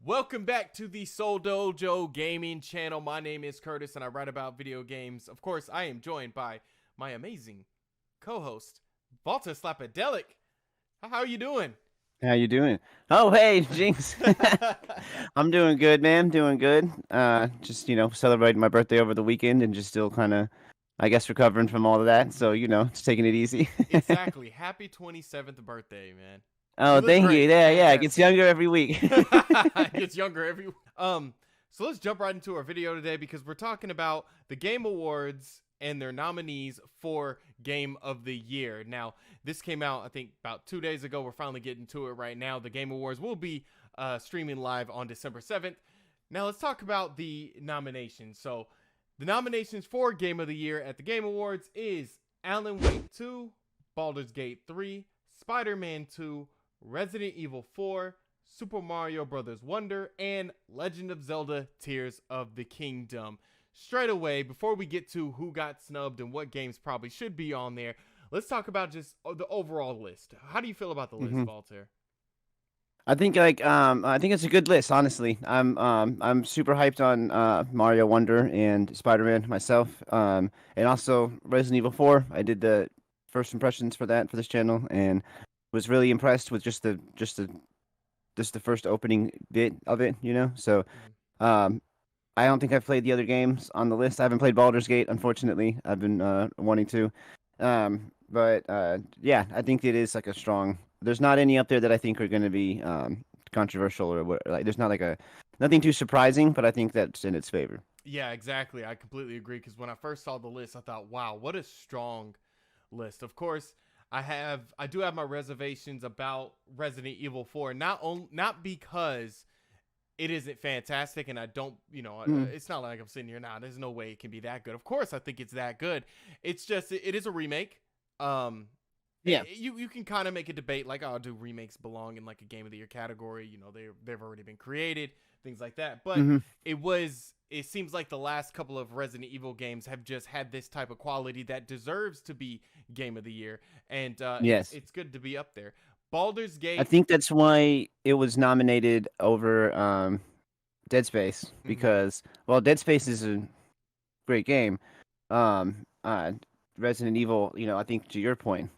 Welcome back to the Seoul Dojo gaming channel. My name is Curtis and I write about video games. Of course, I am joined by my amazing co-host, Voltaire Slapadelic. How are you doing? How you doing? Oh, hey, Jinx. I'm doing good, man. Doing good. Just celebrating my birthday over the weekend and just still kind of, I guess, recovering from all of that. So just taking it easy. Exactly. Happy 27th birthday, man. You Oh, look thank you. great. Yeah, yeah. It gets Fantastic. younger every week. It gets younger every so let's jump right into our video today because we're talking about the Game Awards and their nominees for Game of the Year. Now, this came out I think about 2 days ago. We're finally getting to it right now. The Game Awards will be streaming live on December 7th. Now, let's talk about the nominations. So, the nominations for Game of the Year at the Game Awards is Alan Wake 2, Baldur's Gate 3, Spider-Man 2, Resident Evil 4, Super Mario Bros. Wonder, and Legend of Zelda Tears of the Kingdom. Straight away, before we get to who got snubbed and what games probably should be on there, let's talk about just the overall list. How do you feel about the list, Voltaire? I think I think it's a good list. Honestly, I'm super hyped on Mario Wonder and Spider-Man myself. And also Resident Evil 4. I did the first impressions for this channel and was really impressed with just the first opening bit of it. So I don't think I've played the other games on the list. I haven't played Baldur's Gate, unfortunately. I've been wanting to. But yeah, I think it is like a strong. There's not any up there that I think are going to be controversial or what. Like, there's not nothing too surprising, but I think that's in its favor. Yeah, exactly. I completely agree because when I first saw the list, I thought, wow, what a strong list. Of course, I do have my reservations about Resident Evil 4, not because it isn't fantastic and I don't, it's not like I'm sitting here now. There's no way it can be that good. Of course, I think it's that good. It's just it is a remake. Yeah. You can kind of make a debate like, oh, do remakes belong in like a Game of the Year category? They've already been created, things like that. But it seems like the last couple of Resident Evil games have just had this type of quality that deserves to be Game of the Year, and Yes. it's good to be up there. Baldur's Gate. I think that's why it was nominated over Dead Space because Dead Space is a great game. Resident Evil, I think to your point,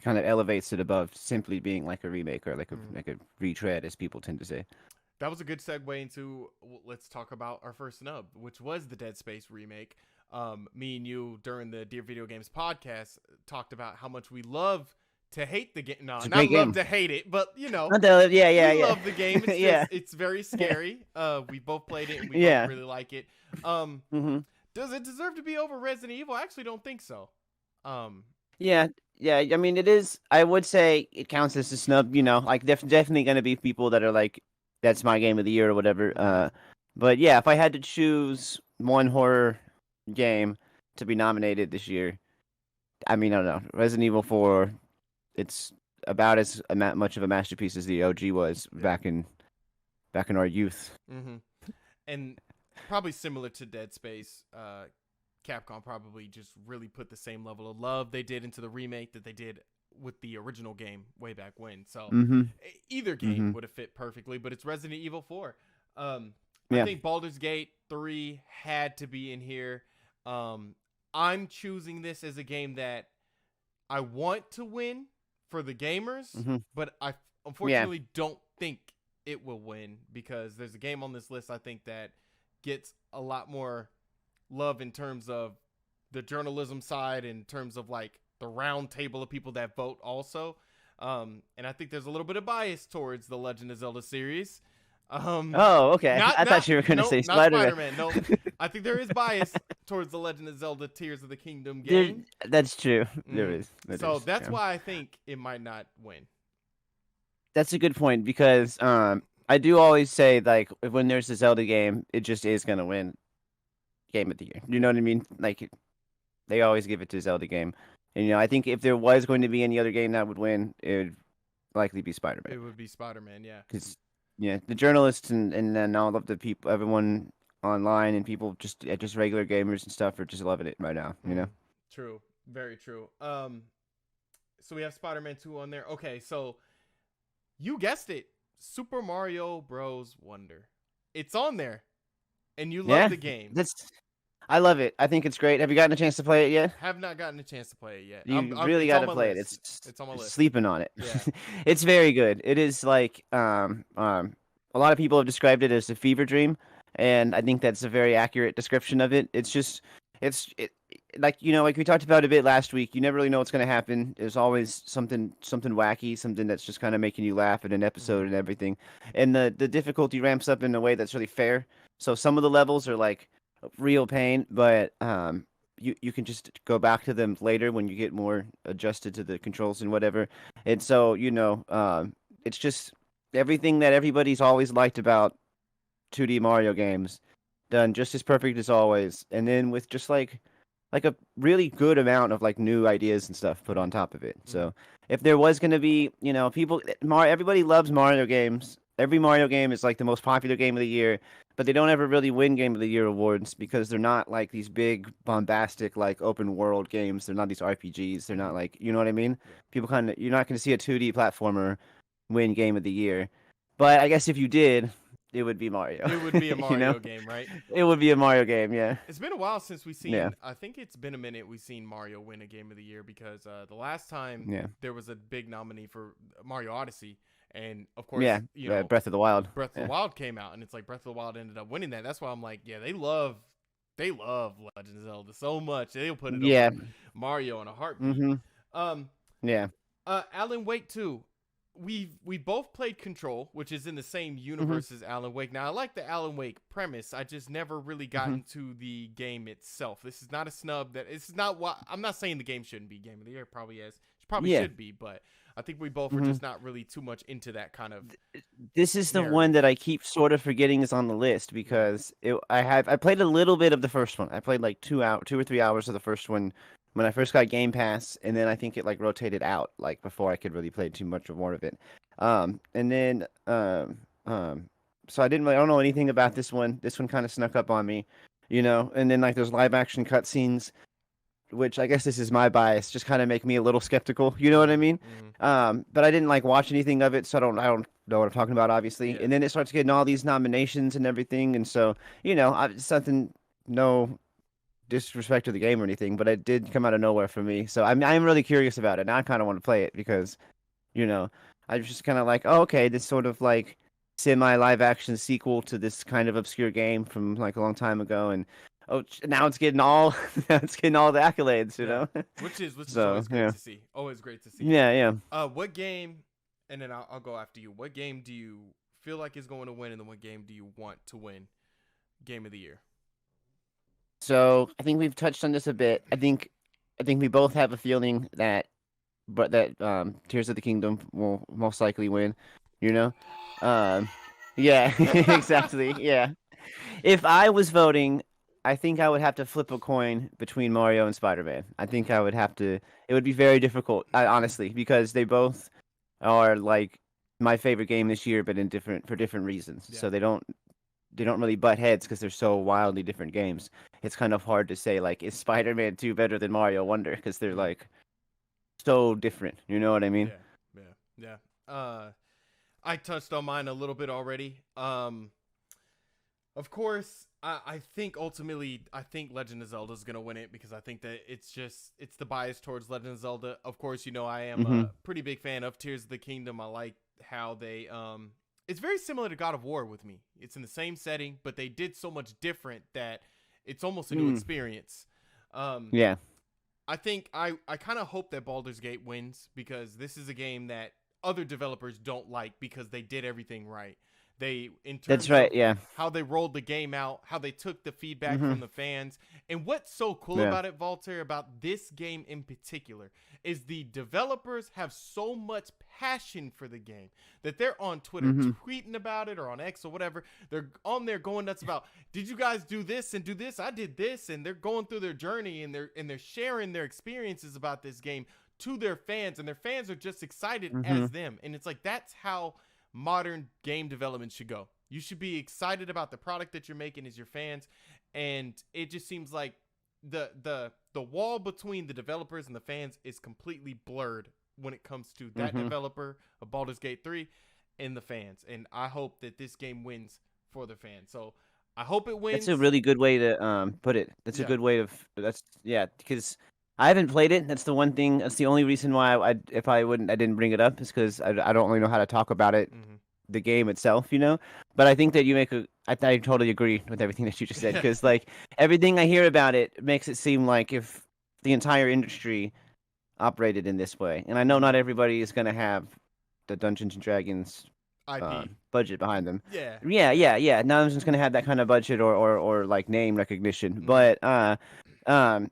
kind of elevates it above simply being like a remake or like a retread, as people tend to say. That was a good segue into let's talk about our first snub, which was the Dead Space remake. Me and you during the Dear Video Games podcast talked about how much we love to hate the game. No, not love to hate it, but we love the game. It's just, it's very scary. We both played it and we both really like it. Does it deserve to be over Resident Evil? I actually don't think so. Yeah. I mean, it is. I would say it counts as a snub. Like definitely going to be people that are like, that's my game of the year or whatever. But yeah, if I had to choose one horror game to be nominated this year, I mean, I don't know. Resident Evil 4, it's about as much of a masterpiece as the OG was back in our youth. And probably similar to Dead Space, Capcom probably just really put the same level of love they did into the remake that they did with the original game way back when. So either game would have fit perfectly, but it's Resident Evil 4. I think Baldur's Gate 3 had to be in here. I'm choosing this as a game that I want to win for the gamers, but I unfortunately don't think it will win because there's a game on this list I think that gets a lot more love in terms of the journalism side, in terms of like the round table of people that vote also. And I think there's a little bit of bias towards the Legend of Zelda series. Okay. I thought you were going to say Spider-Man. No, I think there is bias towards the Legend of Zelda Tears of the Kingdom game. That's true. There is. That's why I think it might not win. That's a good point because I do always say, like, when there's a Zelda game, it just is going to win Game of the Year. You know what I mean? Like, they always give it to Zelda game. And, I think if there was going to be any other game that would win, it would likely be Spider-Man. It would be Spider-Man, yeah. Because, the journalists and then all of the people, everyone online and people just regular gamers and stuff are just loving it right now, True. Very true. So we have Spider-Man 2 on there. Okay, so you guessed it. Super Mario Bros. Wonder. It's on there, and you love Yeah, the game. I love it. I think it's great. Have you gotten a chance to play it yet? Have not gotten a chance to play it yet. You really It's got on to my play it. list. It's It's on my list. sleeping on it. Yeah. It's very good. It is like a lot of people have described it as a fever dream, and I think that's a very accurate description of it. It's just it like like we talked about a bit last week. You never really know what's going to happen. There's always something wacky, something that's just kind of making you laugh in an episode and everything. And the difficulty ramps up in a way that's really fair. So some of the levels are like real pain, but you can just go back to them later when you get more adjusted to the controls and whatever. And so it's just everything that everybody's always liked about 2D Mario games, done just as perfect as always, and then with just like a really good amount of like new ideas and stuff put on top of it. So if there was going to be, people everybody loves Mario games. Every Mario game is like the most popular game of the year, but they don't ever really win Game of the Year awards because they're not like these big bombastic like open world games. They're not these RPGs. They're not like, you know what I mean? Yeah. People you're not going to see a 2D platformer win Game of the Year. But I guess if you did, it would be Mario. It would be a you know? Mario game, right? It would be a Mario game, yeah. It's been a while since we've seen. Yeah. I think it's been a minute we've seen Mario win a Game of the Year because the last time Yeah. there was a big nominee for Mario Odyssey, and of course, Yeah. Breath of the Wild. Breath of the Wild came out, and it's like Breath of the Wild ended up winning that. That's why I'm like, yeah, they love Legend of Zelda so much they'll put it over Mario in a heartbeat. Yeah. Alan Wake 2. We both played Control, which is in the same universe as Alan Wake. Now I like the Alan Wake premise. I just never really got into the game itself. This is not a snub. This is not what I'm not saying the game shouldn't be Game of the Year. Probably should be, but I think we both were just not really too much into that kind of. This is the one that I keep sort of forgetting is on the list because I played a little bit of the first one. I played like 2 or 3 hours of the first one when I first got Game Pass, and then I think it like rotated out like before I could really play too much more of it. And then so I don't know anything about this one. This one kind of snuck up on me, And then like those live action cutscenes, which I guess this is my bias, just kind of make me a little skeptical. You know what I mean? But I didn't like watch anything of it, so I don't know what I'm talking about, obviously. Yeah. And then it starts getting all these nominations and everything, and so something no disrespect to the game or anything, but it did come out of nowhere for me. So I'm really curious about it. Now I kind of want to play it because, I was just kind of like, oh, okay, this sort of like semi live action sequel to this kind of obscure game from like a long time ago, and now it's getting all the accolades, you know. Which is always great to see. Always great to see. Yeah. What game? And then I'll go after you. What game do you feel like is going to win, and then what game do you want to win Game of the Year? So I think we've touched on this a bit. I think we both have a feeling that Tears of the Kingdom will most likely win. Yeah, exactly. Yeah. If I was voting, I think I would have to flip a coin between Mario and Spider-Man. I think I would have to. It would be very difficult, honestly, because they both are like my favorite game this year, but for different reasons. Yeah. So they don't really butt heads because they're so wildly different games. It's kind of hard to say like, is Spider-Man 2 better than Mario Wonder? Because they're like so different. You know what I mean? Yeah. I touched on mine a little bit already. Of course, I think ultimately, Legend of Zelda is going to win it because I think that it's the bias towards Legend of Zelda. Of course, I am a pretty big fan of Tears of the Kingdom. I like how they, it's very similar to God of War with me. It's in the same setting, but they did so much different that it's almost a new experience. Yeah. I think I kind of hope that Baldur's Gate wins because this is a game that other developers don't like because they did everything right. That's right, yeah. How they rolled the game out, how they took the feedback from the fans. And what's so cool about it, Voltaire, about this game in particular, is the developers have so much passion for the game that they're on Twitter tweeting about it or on X or whatever. They're on there going nuts about, did you guys do this and do this? I did this. And they're going through their journey and they're sharing their experiences about this game to their fans. And their fans are just excited as them. And it's like, that's how modern game development should go. You should be excited about the product that you're making as your fans, and it just seems like the wall between the developers and the fans is completely blurred when it comes to that developer of Baldur's Gate 3 in the fans, and I hope that this game wins for the fans. So I hope it That's a wins. really good way to put it. That's a Yeah. good way of that's yeah, because I haven't played it. That's the one thing. That's the only reason why if I didn't bring it up is because I don't really know how to talk about it, Mm-hmm. the game itself, you know. But I think that you make I totally agree with everything that you just said because like everything I hear about it makes it seem like if the entire industry operated in this way, and I know Mm-hmm. not everybody is gonna have the Dungeons and Dragons IP. budget behind them. Yeah. Yeah, Yeah. yeah, yeah. None of them's gonna have that kind of budget or like name recognition. Mm-hmm. But um,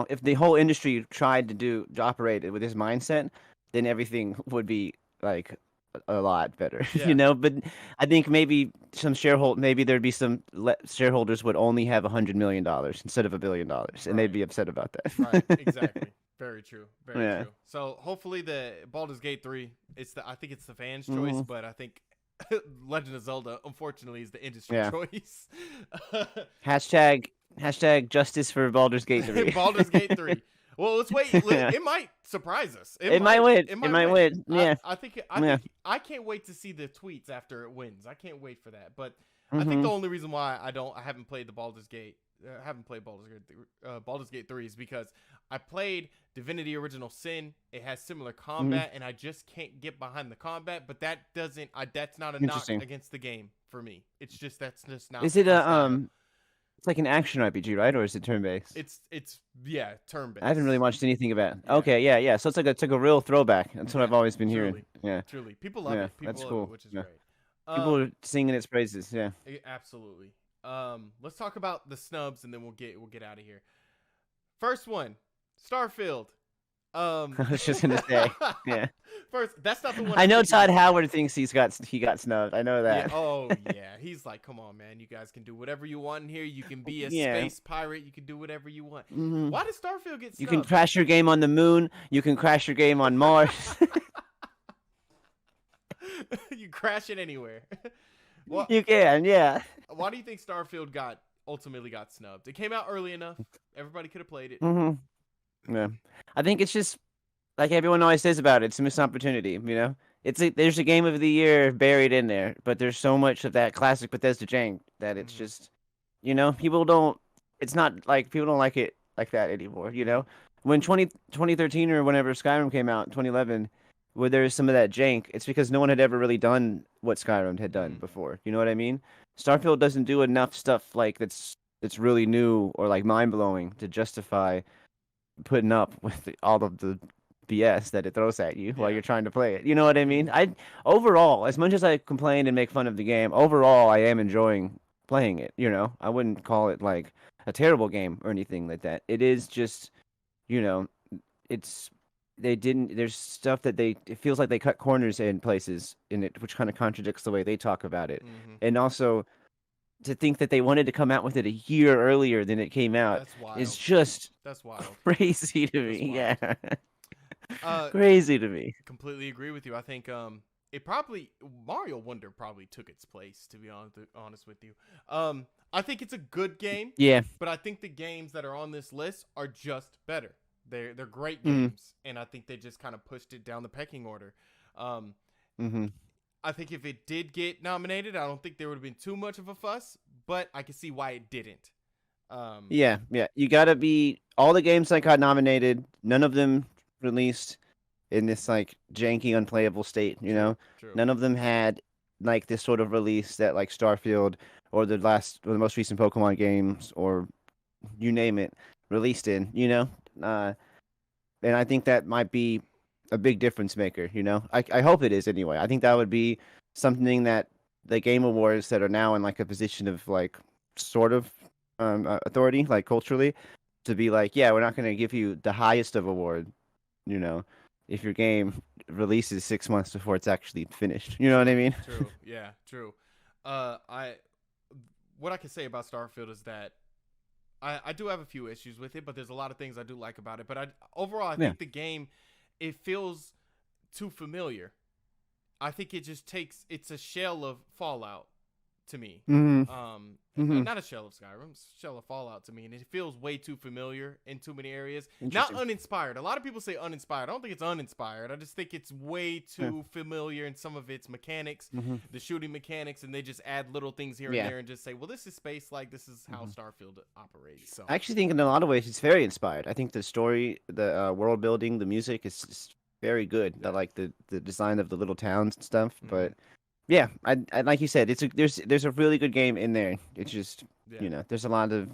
if the whole industry tried to operate it with this mindset, then everything would be like a lot better, Yeah. But I think maybe maybe there'd be some shareholders would only have $100 million instead of $1 billion, and they'd Right. be upset about Right. that. Exactly. Very true. Very Yeah. true. So hopefully the Baldur's Gate 3, I think it's the fans' choice, Hmm. but I think Legend of Zelda, unfortunately, is the industry Yeah. choice. Hashtag justice for Baldur's Gate 3. Baldur's Gate 3. Well, let's wait. Yeah. It might surprise us. It might win. It It might might win. win. Yeah. I think. Yeah. I can't wait to see the tweets after it wins. I can't wait for that. But I think Hmm. the only reason why I haven't played the Baldur's Gate. Haven't played Baldur's Gate 3 is because I played Divinity Original Sin. It has similar combat, and I just can't get behind the combat. But that's not a knock Interesting. against the game for me. It's just that's just not Is it my a style. It's like an action RPG, right? Or is it turn based? It's yeah, turn I haven't really based. watched anything about it. Yeah. Okay, yeah, yeah. So it's like a real throwback. That's what Yeah, I've always been hearing. truly, Yeah, truly. People love yeah. it. People That's love it, cool. which is Yeah. great. People are singing its praises. Yeah. Absolutely. Let's talk about the snubs, and then we'll get out of here. First one, Starfield. I was just gonna say. Yeah. First, that's not the one. I I'm know thinking Todd of. Howard thinks he got snubbed. I know Yeah. that. Oh, yeah. He's like, come on, man. You guys can do whatever you want in here. You can be a Yeah. space pirate. You can do whatever you want. Hmm. Why did Starfield get You can snubbed? crash your game on the moon. You can crash your game on Mars. You crash it anywhere. Well, You can, yeah. why do you think Starfield ultimately got snubbed? It came out early enough. Everybody could have played it. Hmm. Yeah. I think it's just like everyone always says about it. It's a missed opportunity. There's a game of the year buried in there, but there's so much of that classic Bethesda jank that it's Mhm. just, people don't. It's not like people don't like it like that anymore. When 2013 or whenever Skyrim came out, 2011, where there's some of that jank, it's because no one had ever really done what Skyrim had done Mhm. before. You know what I mean? Starfield doesn't do enough stuff like that's really new or like mind blowing to justify putting up with all of the BS that it throws at you while Yeah. you're trying to play it. You know what I mean? Mhm. I overall, as much as I complain and make fun of the game, overall I am enjoying playing it. I wouldn't call it like a terrible game or anything like that. It is just, you know, it's they didn't. There's stuff that it feels like they cut corners in places in it, which kind of contradicts the way they talk about it, Mhm. and also to think that they wanted to come out with it a year earlier than it came out That's is wild. just That's wild. crazy to That's me. wild. Yeah. Uh, Crazy to me. completely agree with you. I think it probably Mario Wonder probably took its place. To be honest with you, I think it's a good game, Yeah. but I think the games that are on this list are just better. They're great Mhm. games, and I think they just kind of pushed it down the pecking order. Um, Mhm. I think if it did get nominated, I don't think there would have been too much of a fuss, but I can see why it didn't. Yeah. Yeah. You gotta be all the games that got nominated. None of them released in this like janky, unplayable state. True, true. None of them had like this sort of release that like Starfield or the most recent Pokemon games or you name it released in. Uh, and I think that might be a big difference maker. I hope it is anyway. I think that would be something that the Game Awards that are now in like a position of like sort of authority, like culturally, to be like, yeah, we're not going to give you the highest of award, you know, if your game releases 6 months before it's actually finished. You know what I True, mean? true, yeah, true. I what I can say about Starfield is that I do have a few issues with it, but there's a lot of things I do like about it. But overall, I Yeah. think the game it feels too familiar. I think it's a shell of Fallout to me. Mm-hmm. Mm-hmm. Not a shell of Skyrim, shell of Fallout to me, and it feels way too familiar in too many areas. Not Interesting. uninspired. A lot of people say uninspired. I don't think it's uninspired. I just think it's way too familiar in some of its mechanics, Mm-hmm. the shooting mechanics, and they just add little things here and Yeah. there and just say, well, this is space like this is how Starfield operates. So I actually think in a lot of ways it's very inspired. I think the story, the world building, the music is very good. I Yeah. like the design of the little towns and stuff. Mhm. But yeah, I like you said, there's a really good game in there. It's just yeah, there's a lot of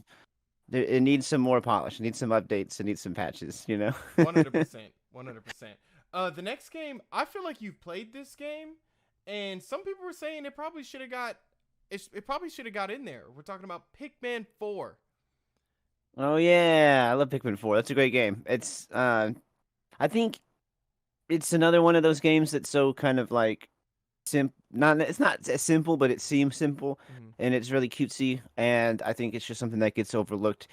it needs some more polish. It needs some updates. It needs some patches. 100%, 100%. The next game, I feel like you've played this game, and some people were saying it probably should have got it probably should have got in there. We're talking about Pikmin 4. Oh yeah, I love Pikmin 4. That's a great game. I think it's another one of those games that's so kind of like not it's not as simple, but it seems simple, Mhm. and it's really cutesy. And I think it's just something that gets overlooked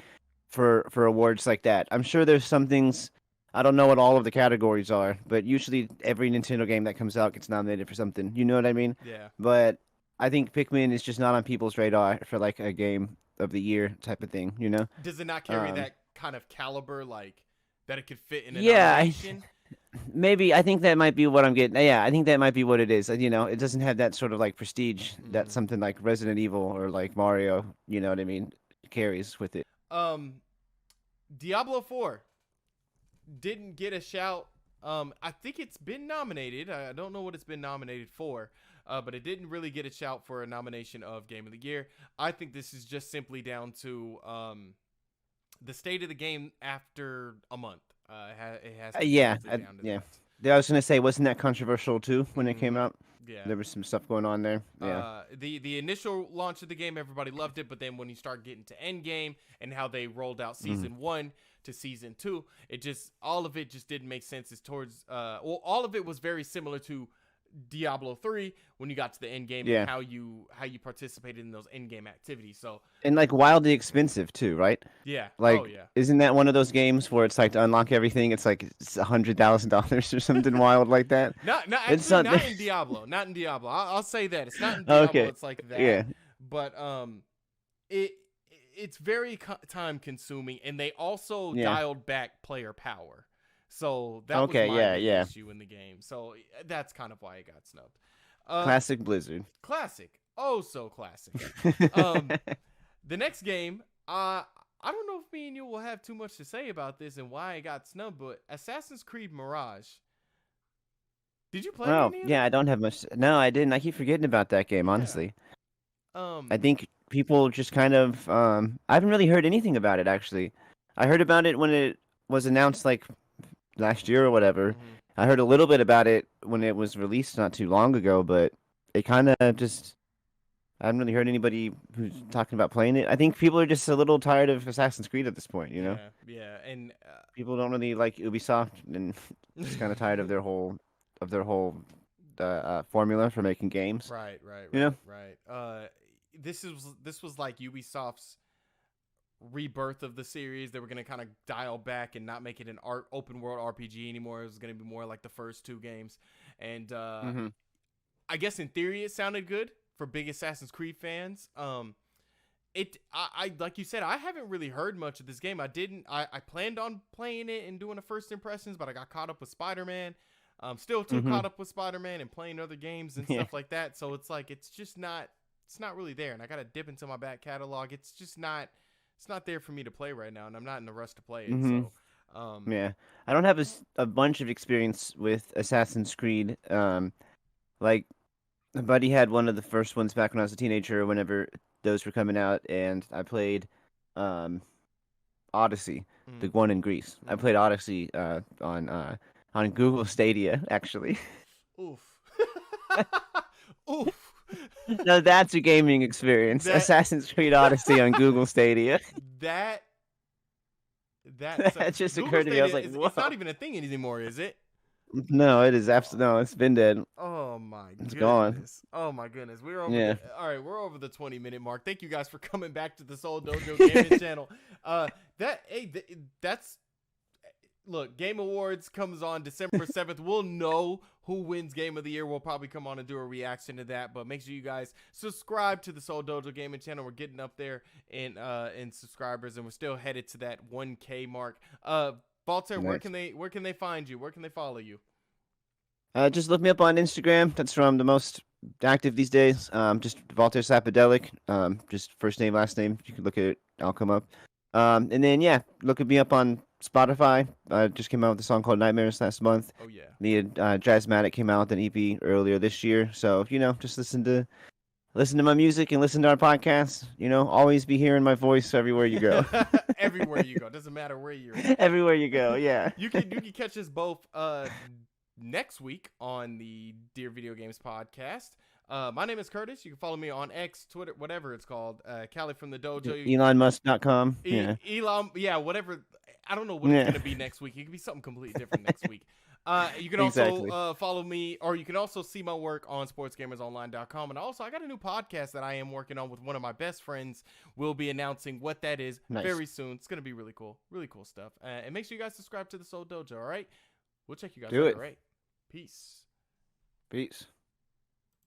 for awards like that. I'm sure there's some things. I don't know what all of the categories are, but usually every Nintendo game that comes out gets nominated for something. You know what I mean? Yeah. But I think Pikmin is just not on people's radar for like a game of the year type of thing. Does it not carry Um, that kind of caliber, like that it could fit in a yeah, nomination? maybe I think that might be what I'm getting. Yeah, I think that might be what it is. It doesn't have that sort of like prestige that Mhm. something like Resident Evil or like Mario, you know what I mean, carries with it. Um, Diablo 4 didn't get a shout. I think it's been nominated. I don't know what it's been nominated for, but it didn't really get a shout for a nomination of Game of the Year. I think this is just simply down to the state of the game after a month. It has to be Yeah, mostly down to yeah. that. I was gonna say, wasn't that controversial too when it came Hmm. out? Yeah. There was some stuff going on there. Yeah. The initial launch of the game, everybody loved it, but then when you start getting to end game and how they rolled out Mm-hmm. season 1 to season 2, it just all of it just didn't make sense. It's towards well, all of it was very similar to Diablo 3 when you got to the end game Yeah. and how you participated in those end game activities. So And like wildly expensive too, right? yeah, Like, oh yeah. isn't that one of those games where it's like to unlock everything, it's $100,000 or something wild like that? Not It's actually not. not in Diablo, not in Diablo. I'll say that it's not in Diablo. Okay. It's like that, Yeah. but it it's very time consuming, and they also Yeah. dialed back player power. So that Okay. was my Yeah. big Yeah. issue in the game. So that's kind of why it got snubbed. Classic Blizzard. Classic, oh so classic. Um, the next game, I don't know if me and you will have too much to say about this and why it got snubbed, but Assassin's Creed Mirage. Did you play Oh, any of yeah. it? I don't have much. No, I didn't. I keep forgetting about that game. Yeah. Honestly, Um. I think people just kind of. I haven't really heard anything about it actually. I heard about it when it was announced like last year or whatever. Mhm. I heard a little bit about it when it was released not too long ago, but it kind of just. I haven't really heard anybody who's talking about playing it. I think people are just a little tired of Assassin's Creed at this point. Yeah, and People don't really like Ubisoft and just kind of tired of their whole formula for making games. right, right, You know? right, right. This was like Ubisoft's rebirth of the series. They were gonna kind of dial back and not make it an open world RPG anymore. It was gonna be more like the first two games, and Mm-hmm. I guess in theory it sounded good for big Assassin's Creed fans. I like you said, I haven't really heard much of this game. I planned on playing it and doing the first impressions, but I got caught up with Spider-Man. I'm still too Mm-hmm. caught up with Spider-Man and playing other games and Yeah. stuff like that. So it's like it's not really there, and I gotta dip into my back catalog. It's not there for me to play right now, and I'm not in the rush to play it. Mm-hmm. So Yeah, I don't have a bunch of experience with Assassin's Creed. Like, a buddy had one of the first ones back when I was a teenager, whenever those were coming out, and I played Odyssey, the one in Greece. I played Odyssey on Google Stadia, actually. oof, oof. No, that's a gaming experience. That- Assassin's Creed Odyssey on Google Stadia. That That just Google occurred to me. I was Stadia like, is- whoa. it's not even a thing anymore, is it? No, it is absolutely no. It's been dead. Oh my It's goodness. gone. Oh my goodness. We're over Yeah. all right, we're over the 20-minute mark. Thank you guys for coming back to the Soul Dojo Gaming channel. That's look, Game Awards comes on December 7th. We'll know who wins Game of the Year. We'll probably come on and do a reaction to that. But make sure you guys subscribe to the Soul Dojo Gaming channel. We're getting up there in subscribers, and we're still headed to that 1K mark. Voltaire, Nice. where can they find you? Where can they follow you? Just look me up on Instagram. That's where I'm the most active these days. Just Voltaire Slapadelic. Just first name, last name. You can look at it. I'll come up. And then yeah, look at me up on Spotify. I just came out with a song called Nightmares last month. Oh yeah. The Jazzmatic came out with an EP earlier this year. So just listen to my music and listen to our podcast. Always be hearing my voice everywhere you go. Everywhere you go, doesn't matter where you're at. Everywhere you go, yeah. You can catch us both next week on the Dear Video Games podcast. My name is Curtis. You can follow me on X, Twitter, whatever it's called. Callie from the Dojo. ElonMusk.com. Yeah. Elon, yeah, whatever. I don't know what it's gonna be next week. It could be something completely different next week. You can also follow me, or you can also see my work on sportsgamersonline.com. And also, I got a new podcast that I am working on with one of my best friends. We'll be announcing what that is very soon. It's gonna be really cool stuff. And make sure you guys subscribe to the Soul Dojo. All right, we'll check you guys later. All right, peace.